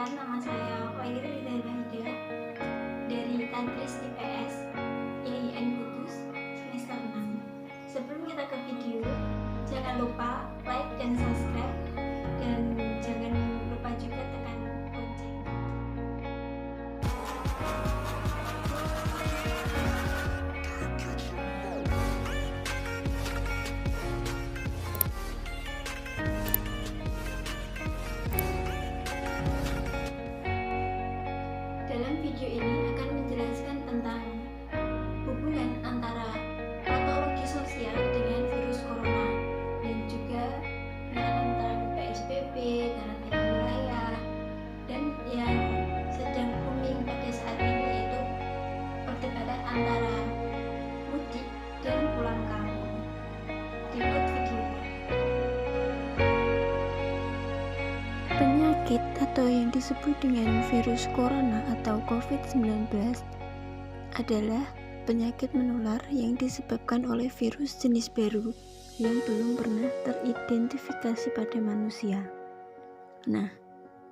Perkenalkan, nama saya Khairi Ridha dari Tantris IPS IAIN Kudus semester 6. Sebelum kita ke video, jangan lupa like dan subscribe, dan jangan lupa juga tekan lonceng. Dalam video ini akan menjelaskan tentang hubungan antara patologi sosial dengan virus corona dan juga tentang PSBB, karantina wilayah, dan yang sedang booming pada saat ini yaitu perdebatan antara mudik dan pulang kampung. Berikut videonya. Penyakit atau yang disebut dengan virus corona atau COVID-19 adalah penyakit menular yang disebabkan oleh virus jenis baru yang belum pernah teridentifikasi pada manusia. Nah,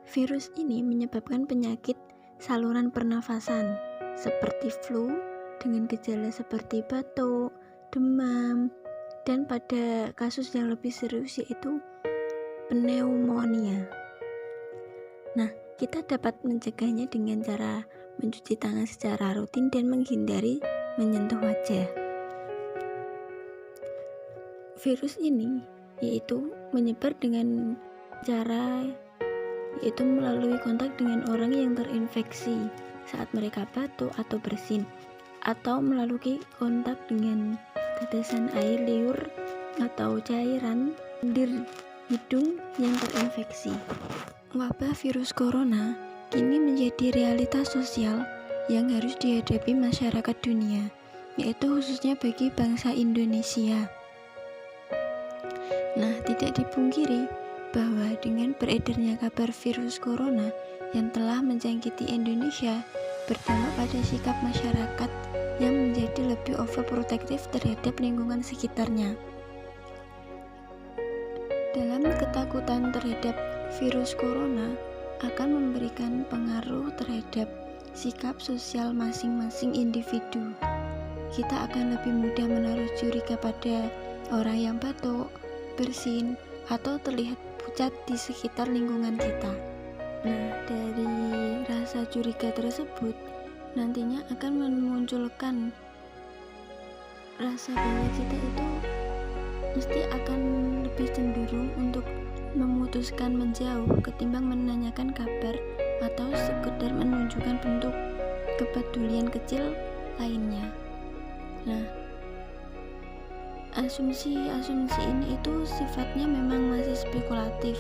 virus ini menyebabkan penyakit saluran pernafasan seperti flu dengan gejala seperti batuk, demam, dan pada kasus yang lebih serius yaitu pneumonia. Nah, kita dapat mencegahnya dengan cara mencuci tangan secara rutin dan menghindari menyentuh wajah. Virus ini yaitu menyebar dengan cara yaitu melalui kontak dengan orang yang terinfeksi saat mereka batuk atau bersin, atau melalui kontak dengan tetesan air liur atau cairan lendir hidung yang terinfeksi. Wabah virus corona kini menjadi realitas sosial yang harus dihadapi masyarakat dunia, yaitu khususnya bagi bangsa Indonesia. Nah, tidak dipungkiri bahwa dengan beredarnya kabar virus corona yang telah menjangkiti Indonesia berdampak pada sikap masyarakat yang menjadi lebih overprotective terhadap lingkungan sekitarnya. Dalam ketakutan terhadap virus corona akan memberikan pengaruh terhadap sikap sosial masing-masing individu. Kita akan lebih mudah menaruh curiga pada orang yang batuk, bersin, atau terlihat pucat di sekitar lingkungan kita. Nah, dari rasa curiga tersebut nantinya akan memunculkan rasa bahwa kita itu mesti akan lebih cenderung untuk memutuskan menjauh ketimbang menanyakan kabar atau sekedar menunjukkan bentuk kepedulian kecil lainnya. Nah, asumsi-asumsi ini itu sifatnya memang masih spekulatif,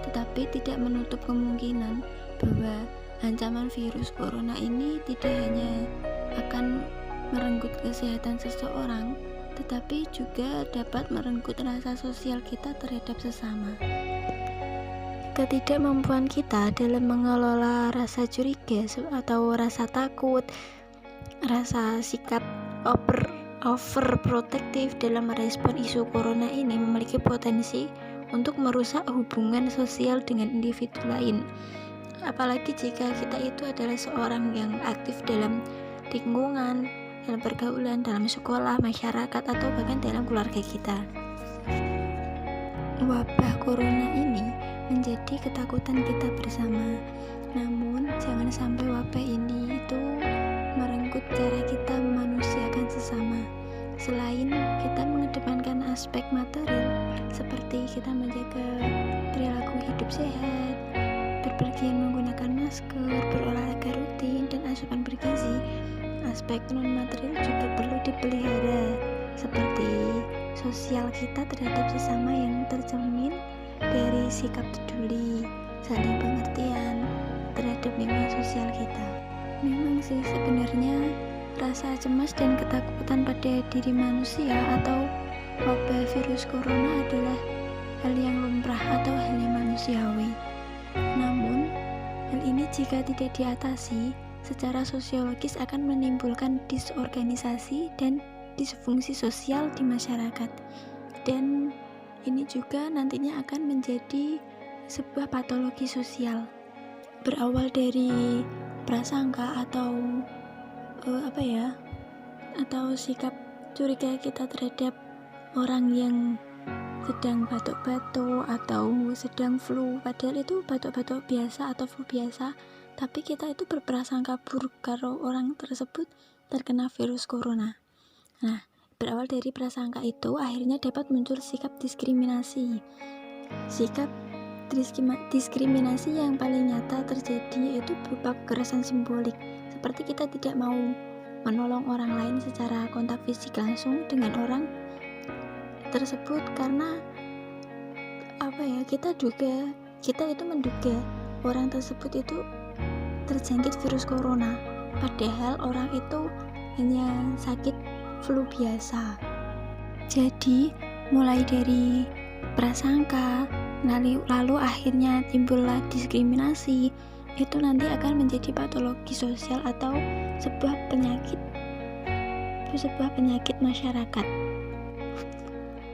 tetapi tidak menutup kemungkinan bahwa ancaman virus corona ini tidak hanya akan merenggut kesehatan seseorang, tetapi juga dapat merenggut rasa sosial kita terhadap sesama. Ketidakmampuan kita dalam mengelola rasa curiga atau rasa takut, rasa sikap overprotective dalam merespon isu corona ini memiliki potensi untuk merusak hubungan sosial dengan individu lain. Apalagi jika kita itu adalah seorang yang aktif dalam lingkungan, dalam pergaulan, dalam sekolah, masyarakat, atau bahkan dalam keluarga kita. Wabah corona ini menjadi ketakutan kita bersama. Namun, jangan sampai wabah ini itu merenggut cara kita memanusiakan sesama. Selain kita mengedepankan aspek material, seperti kita menjaga perilaku hidup sehat, berpergian menggunakan masker, berolahraga rutin, dan asupan bergizi, aspek non-material juga perlu dipelihara, seperti sosial kita terhadap sesama yang tercermin dari sikap peduli, saling pengertian terhadap lingkungan sosial kita. Memang sih sebenarnya rasa cemas dan ketakutan pada diri manusia atau wabah virus corona adalah hal yang lumrah atau hal yang manusiawi. Namun, hal ini jika tidak diatasi secara sosiologis akan menimbulkan disorganisasi dan disfungsi sosial di masyarakat, dan ini juga nantinya akan menjadi sebuah patologi sosial. berawal dari prasangka atau atau sikap curiga kita terhadap orang yang sedang batuk-batuk atau sedang flu, padahal itu batuk-batuk biasa atau flu biasa, tapi kita itu berprasangka buruk kalau orang tersebut terkena virus corona. Nah, berawal dari prasangka itu akhirnya dapat muncul sikap diskriminasi. Sikap diskriminasi yang paling nyata terjadi yaitu berupa kekerasan simbolik, seperti kita tidak mau menolong orang lain secara kontak fisik langsung dengan orang tersebut karena kita itu menduga orang tersebut itu terjangkit virus corona, padahal orang itu hanya sakit flu biasa. Jadi mulai dari prasangka lalu akhirnya timbullah diskriminasi, itu nanti akan menjadi patologi sosial atau sebuah penyakit masyarakat.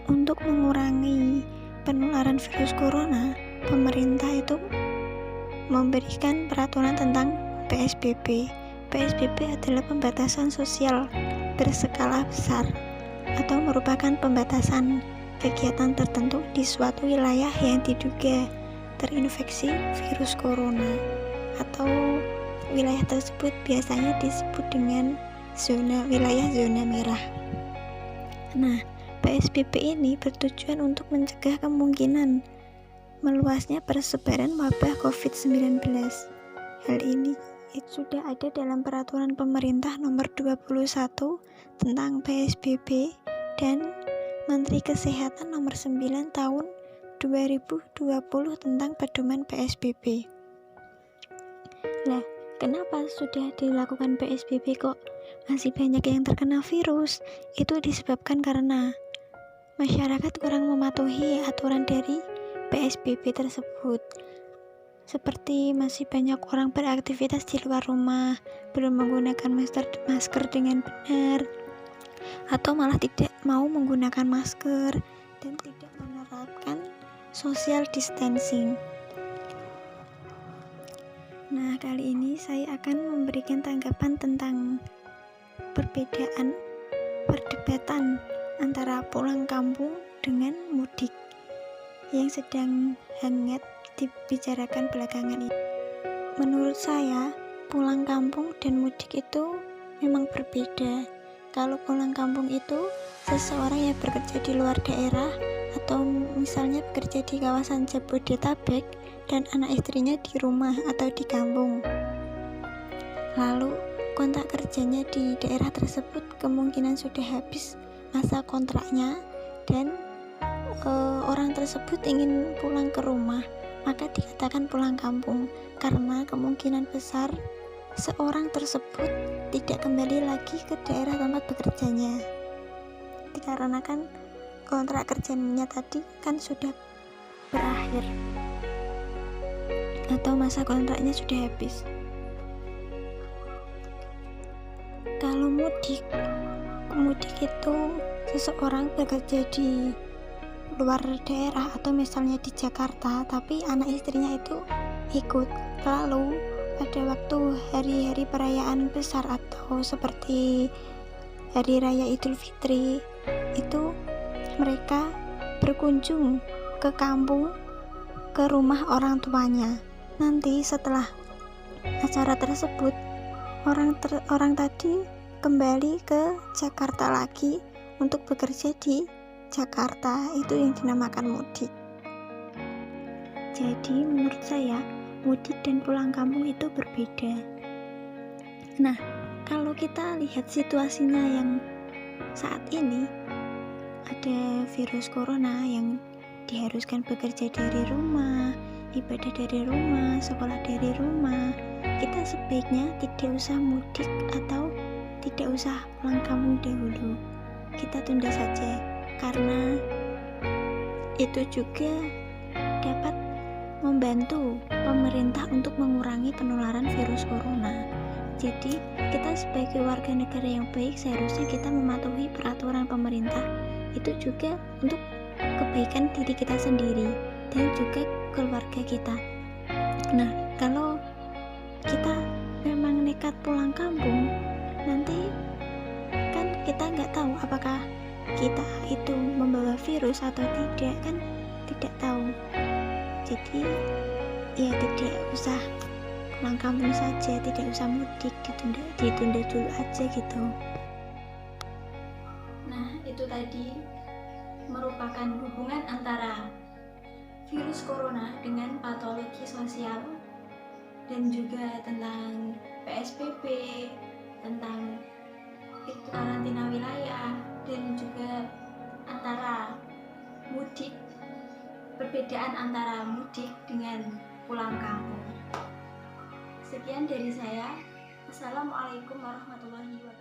Untuk mengurangi penularan virus corona, pemerintah itu memberikan peraturan tentang PSBB. PSBB adalah pembatasan sosial berskala besar atau merupakan pembatasan kegiatan tertentu di suatu wilayah yang diduga terinfeksi virus corona, atau wilayah tersebut biasanya disebut dengan wilayah zona merah. Nah, PSBB ini bertujuan untuk mencegah kemungkinan meluasnya persebaran wabah COVID-19. Hal ini sudah ada dalam peraturan pemerintah nomor 21 tentang PSBB dan Menteri Kesehatan nomor 9 tahun 2020 tentang pedoman PSBB. Lah, kenapa sudah dilakukan PSBB kok masih banyak yang terkena virus? Itu disebabkan karena masyarakat kurang mematuhi aturan dari PSBB tersebut. Seperti masih banyak orang beraktivitas di luar rumah, belum menggunakan masker dengan benar, atau malah tidak mau menggunakan masker dan tidak menerapkan social distancing. Nah, kali ini saya akan memberikan tanggapan tentang perbedaan perdebatan antara pulang kampung dengan mudik yang sedang hangat dibicarakan belakangan ini. Menurut saya, pulang kampung dan mudik itu memang berbeda. Kalau pulang kampung itu seseorang yang bekerja di luar daerah atau misalnya bekerja di kawasan Jabodetabek dan anak istrinya di rumah atau di kampung. Lalu kontrak kerjanya di daerah tersebut kemungkinan sudah habis masa kontraknya dan orang tersebut ingin pulang ke rumah, maka dikatakan pulang kampung karena kemungkinan besar seorang tersebut tidak kembali lagi ke daerah tempat bekerjanya, dikarenakan kontrak kerjanya tadi kan sudah berakhir atau masa kontraknya sudah habis. Kalau mudik itu seseorang bekerja di luar daerah atau misalnya di Jakarta, tapi anak istrinya itu ikut. Lalu pada waktu hari-hari perayaan besar atau seperti Hari Raya Idul Fitri, itu mereka berkunjung ke kampung, ke rumah orang tuanya. Nanti setelah acara tersebut, orang tadi kembali ke Jakarta lagi untuk bekerja di Jakarta. Itu yang dinamakan mudik. Jadi menurut saya mudik dan pulang kampung itu berbeda. Nah, kalau kita lihat situasinya yang saat ini, ada virus corona yang diharuskan bekerja dari rumah, ibadah dari rumah, sekolah dari rumah. Kita sebaiknya tidak usah mudik atau tidak usah pulang kampung dahulu. Kita tunda saja, karena itu juga dapat membantu pemerintah untuk mengurangi penularan virus corona. Jadi kita sebagai warga negara yang baik seharusnya kita mematuhi peraturan pemerintah. Itu juga untuk kebaikan diri kita sendiri dan juga keluarga kita. Nah, kalau kita memang nekat pulang kampung, nanti kan kita nggak tahu apakah kita itu membawa virus atau tidak, kan tidak tahu. Jadi ya tidak usah pulang kampung saja, tidak usah mudik, ditunda dulu aja gitu. Nah, itu tadi merupakan hubungan antara virus corona dengan patologi sosial, dan juga tentang PSBB, tentang karantina wilayah, dan juga antara mudik, perbedaan antara mudik dengan pulang kampung. Sekian dari saya. Assalamualaikum warahmatullahi wabarakatuh.